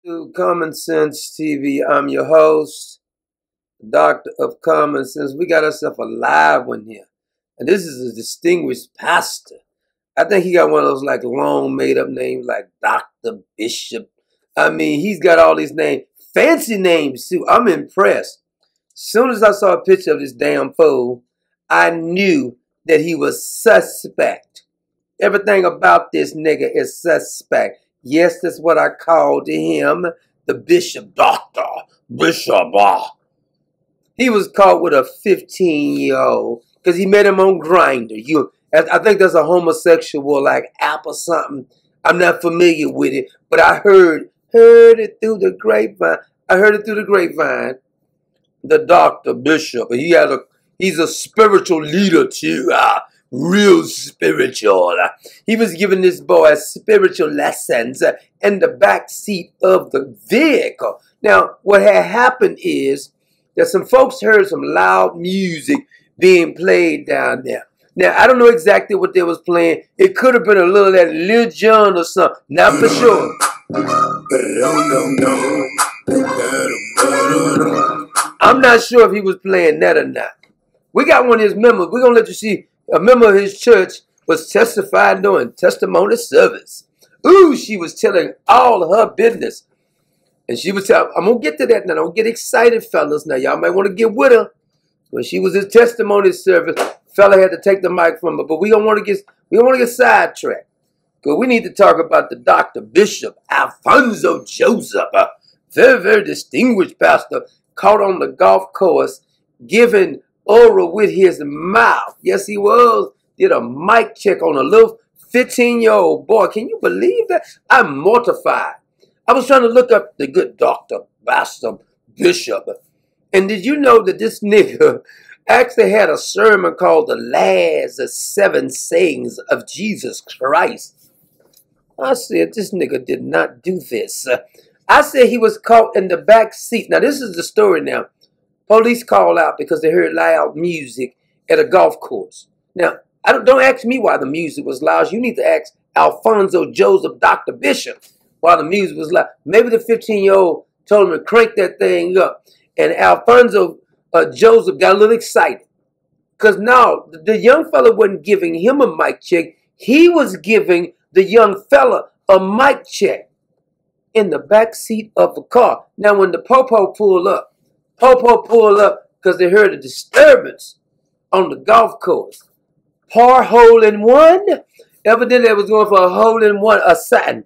To Common Sense TV. I'm your host, Doctor of Common Sense. We got ourselves a live one here. And this is a distinguished pastor. I think he got one of those like long made up names like Dr. Bishop. I mean, he's got all these names. Fancy names too. I'm impressed. Soon as I saw a picture of this damn fool, I knew that he was suspect. Everything about this nigga is suspect. Yes, that's what I called him, the Bishop Doctor. Bishop. He was caught with a 15-year-old because he met him on Grindr. I think that's a homosexual like app or something. I'm not familiar with it, but I heard it through the grapevine. The Doctor Bishop. He's a spiritual leader too. Real spiritual. He was giving this boy spiritual lessons in the back seat of the vehicle. Now, what had happened is that some folks heard some loud music being played down there. Now, I don't know exactly what they was playing. It could have been a little of that Lil Jon or something. Not for sure. I'm not sure if he was playing that or not. We got one of his members. We're going to let you see. A member of his church was testifying during testimony service. Ooh, she was telling all her business. And she was telling, I'm going to get to that now. Don't get excited, fellas. Now, y'all might want to get with her. When she was in testimony service, fella had to take the mic from her. But we don't want to get sidetracked. Because we need to talk about the Dr. Bishop Alfonso Joseph. Very, very distinguished pastor, caught on the golf course, giving oral with his mouth. Yes, he was. Did a mic check on a little 15-year-old boy. Can you believe that? I'm mortified. I was trying to look up the good Dr. Bishop. And did you know that this nigga actually had a sermon called The Last 7 Sayings of Jesus Christ? I said, this nigga did not do this. I said he was caught in the back seat. Now, this is the story now. Police called out because they heard loud music at a golf course. Now, don't ask me why the music was loud. You need to ask Alfonso Joseph, Dr. Bishop, why the music was loud. Maybe the 15-year-old told him to crank that thing up. And Alfonso Joseph got a little excited. Because now, the young fella wasn't giving him a mic check. He was giving the young fella a mic check in the back seat of the car. Now, when the popo pulled up because they heard a disturbance on the golf course. Par hole in one. Evidently, they was going for a hole in one, a satin.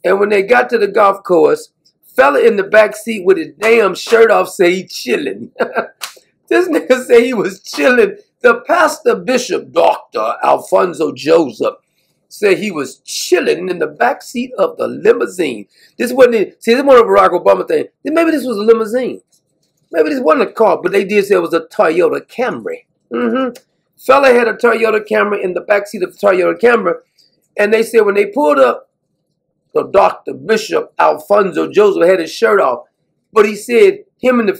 And when they got to the golf course, fella in the back seat with his damn shirt off said he chilling. This nigga said he was chilling. The pastor bishop, Dr. Alfonso Joseph, said he was chilling in the back seat of the limousine. This wasn't it. See, this wasn't a Barack Obama thing. Maybe this was a limousine. Maybe this wasn't a car, but they did say it was a Toyota Camry. Fella had a Toyota Camry in the backseat of the Toyota Camry. And they said when they pulled up, the Dr. Bishop Alfonso Joseph had his shirt off. But he said him and the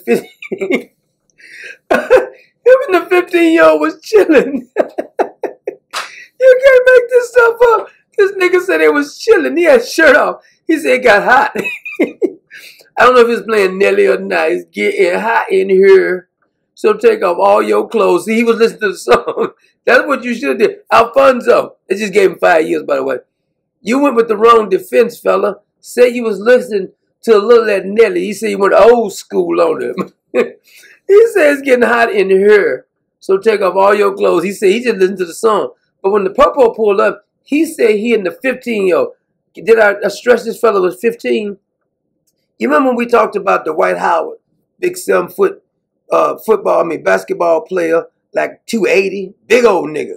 15-year-old was chilling. You can't make this stuff up. This nigga said it was chilling. He had his shirt off. He said it got hot. I don't know if he's playing Nelly or not. It's getting hot in here. So take off all your clothes. See, he was listening to the song. That's what you should have did. Alfonso. They just gave him 5 years, by the way. You went with the wrong defense, fella. Said you was listening to a little of that Nelly. He said you went old school on him. He said it's getting hot in here. So take off all your clothes. He said he just listened to the song. But when the popo pulled up, he said he and the 15-year-old. Did I stress this fella was 15? You remember when we talked about the Dwight Howard, big 7-foot basketball player, like 280, big old nigga.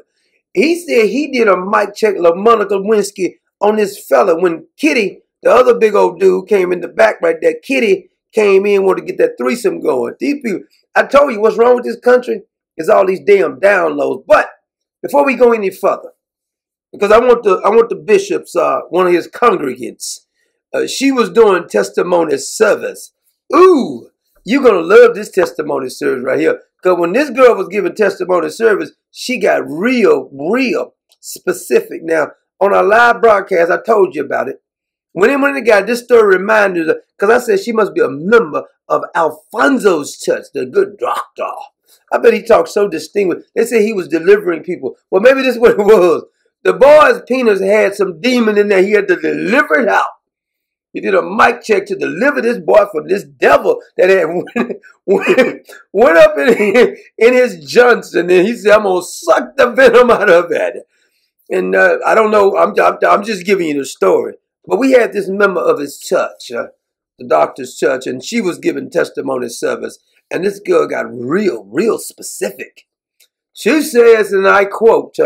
He said he did a mic check, LaMonica Lewinsky, on this fella when Kitty, the other big old dude, came in the back right there. Kitty came in, wanted to get that threesome going. These people, I told you what's wrong with this country is all these damn downloads. But before we go any further, because I want the bishop's one of his congregants. She was doing testimony service. Ooh, you're going to love this testimony service right here. Because when this girl was giving testimony service, she got real specific. Now, on our live broadcast, I told you about it. When the guy, this story reminded us, because I said she must be a member of Alfonso's church, the good doctor. I bet he talked so distinguished. They say he was delivering people. Well, maybe this is what it was. The boy's penis had some demon in there. He had to deliver it out. He did a mic check to deliver this boy from this devil that had went up in his junks. And then he said, I'm going to suck the venom out of it. And I don't know. I'm just giving you the story. But we had this member of his church, the doctor's church, and she was giving testimony service. And this girl got real specific. She says, and I quote,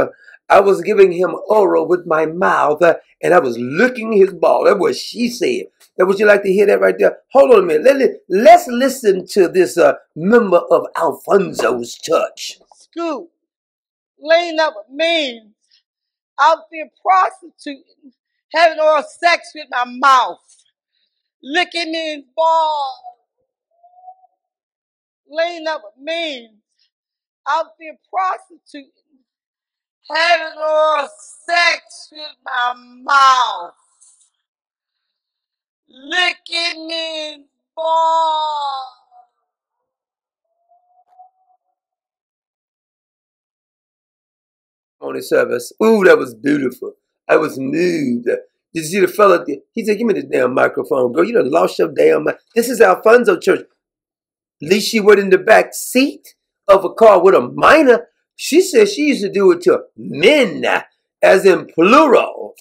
I was giving him oral with my mouth, and I was licking his ball. That's what she said. Now, would you like to hear that right there? Hold on a minute. Let's listen to this member of Alfonso's church. Scoop, laying up with men, out there prostituting, having oral sex with my mouth, licking his ball, laying up with men, out there prostituting, having oral sex with my mouth, licking his ball. On the service. Ooh, that was beautiful. I was moved. Did you see the fella? He said, give me this damn microphone, girl. You done lost your damn mind. This is Alfonso Church. At least she went in the back seat of a car with a minor. She said she used to do it to men, as in plural.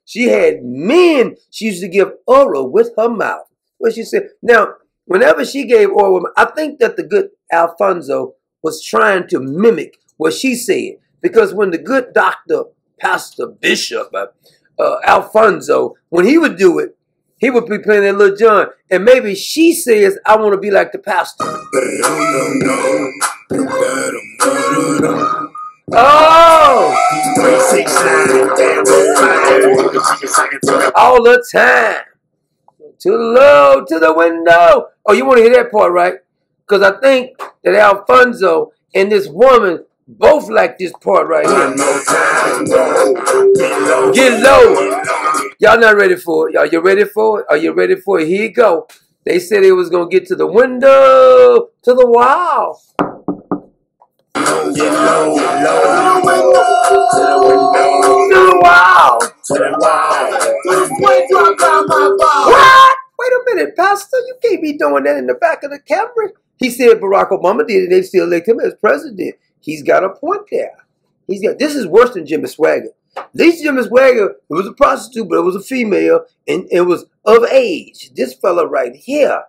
She had men she used to give oral with her mouth. What she said. Now, whenever she gave oral, I think that the good Alfonso was trying to mimic what she said. Because when the good doctor, Pastor Bishop, Alfonso, when he would do it, he would be playing that Little John. And maybe she says, I want to be like the pastor. Oh! All the time. Too low, to the window. Oh, you want to hear that part, right? Because I think that Alfonso and this woman both like this part right here. Get low. Y'all not ready for it. Are you ready for it? Are you ready for it? Here you go. They said it was going to get to the window, to the wall. Get low, low. To the window. To the wall. To the wall. What? Wait a minute, Pastor. You can't be doing that in the back of the Camry. He said Barack Obama did it. They still elect him as president. He's got a point there. This is worse than Jimmy Swagger. At least Jimmy Swagger, it was a prostitute, but it was a female, and it was of age. This fella right here.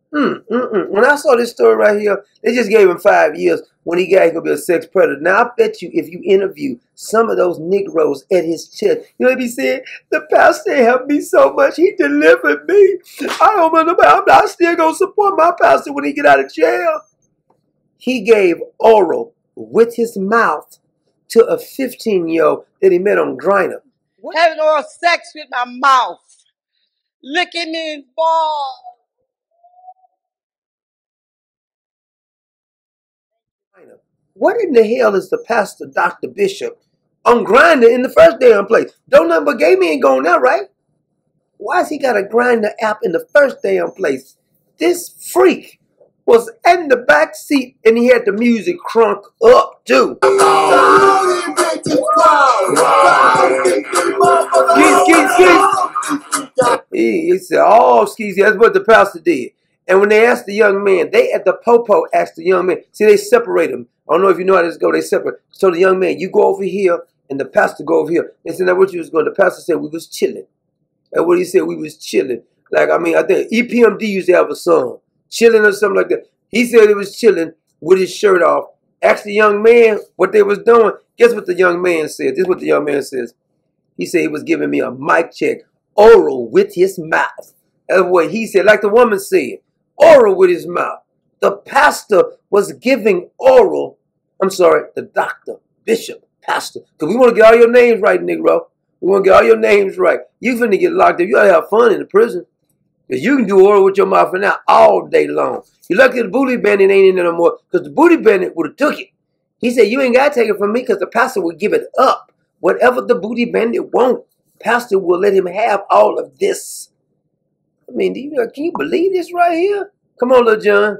When I saw this story right here, they just gave him 5 years when he got to be a sex predator. Now, I bet you if you interview some of those Negroes at his church, you know what he said? The pastor helped me so much. He delivered me. I don't know about I'm still going to support my pastor when he get out of jail. He gave oral with his mouth to a 15-year-old that he met on Grindr. Having oral sex with my mouth, licking his ball. What in the hell is the pastor, Dr. Bishop, on Grindr in the first damn place? Don't nothing but gay men going there, right? Why has he got a Grindr app in the first damn place? This freak was in the back seat and he had the music crunk up too. He said, oh, skis, that's what the pastor did. And when they asked the young man, they at the popo asked the young man, see, they separate them. I don't know if you know how this go, they separate. So the young man, you go over here and the pastor go over here. They said, now what you was going, the pastor said, we was chilling. And what he said, we was chilling. Like, I mean, I think EPMD used to have a song, chilling or something like that. He said he was chilling with his shirt off. Asked the young man what they was doing. Guess what the young man said? This is what the young man says. He said he was giving me a mic check, oral with his mouth. That's what he said, like the woman said, oral with his mouth. The pastor was giving oral, I'm sorry, the doctor, bishop, pastor. Because we want to get all your names right, Negro. We want to get all your names right. You finna get locked up. You got to have fun in the prison. Because you can do oral with your mouth and out all day long. You're lucky the booty bandit ain't in there no more. Because the booty bandit would have took it. He said, you ain't got to take it from me because the pastor would give it up. Whatever the booty bandit want. pastor will let him have all of this. I mean, can you believe this right here? Come on, little John.